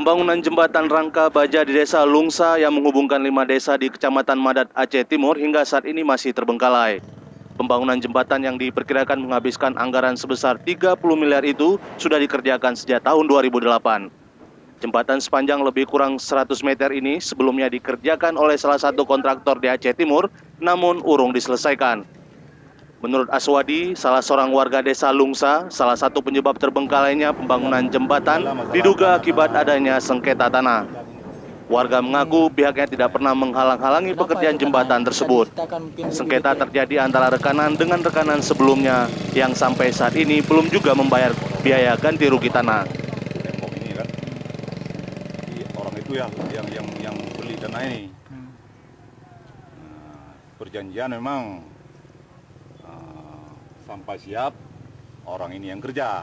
Pembangunan jembatan rangka baja di Desa Lungsa yang menghubungkan 5 desa di Kecamatan Madat, Aceh Timur hingga saat ini masih terbengkalai. Pembangunan jembatan yang diperkirakan menghabiskan anggaran sebesar 30 miliar itu sudah dikerjakan sejak tahun 2008. Jembatan sepanjang lebih kurang 100 meter ini sebelumnya dikerjakan oleh salah satu kontraktor di Aceh Timur, namun urung diselesaikan. Menurut Aswadi, salah seorang warga desa Lungsa, salah satu penyebab terbengkalainya pembangunan jembatan diduga akibat adanya sengketa tanah. Warga mengaku pihaknya tidak pernah menghalang-halangi pekerjaan jembatan tersebut. Sengketa terjadi antara rekanan dengan rekanan sebelumnya yang sampai saat ini belum juga membayar biaya ganti rugi tanah. Tembok ini kan, jadi orang itu yang beli tanah ini. Perjanjian memang sampai siap orang ini yang kerja.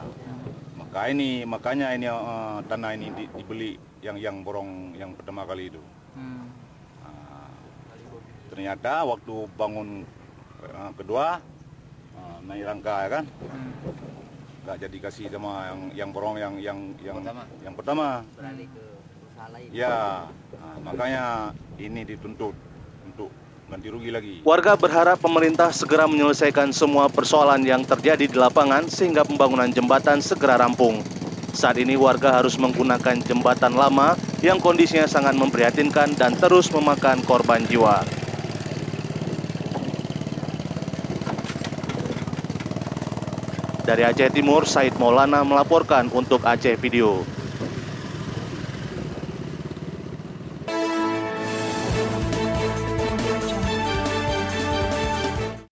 Makanya ini tanah ini dibeli yang borong yang pertama kali itu. Ternyata waktu bangun kedua naik rangka ya kan, nggak jadi kasih sama yang borong yang pertama. Ya, makanya ini dituntut untuk ganti rugi lagi. Warga berharap pemerintah segera menyelesaikan semua persoalan yang terjadi di lapangan sehingga pembangunan jembatan segera rampung. Saat ini warga harus menggunakan jembatan lama yang kondisinya sangat memprihatinkan dan terus memakan korban jiwa. Dari Aceh Timur, Said Maulana melaporkan untuk Aceh Video.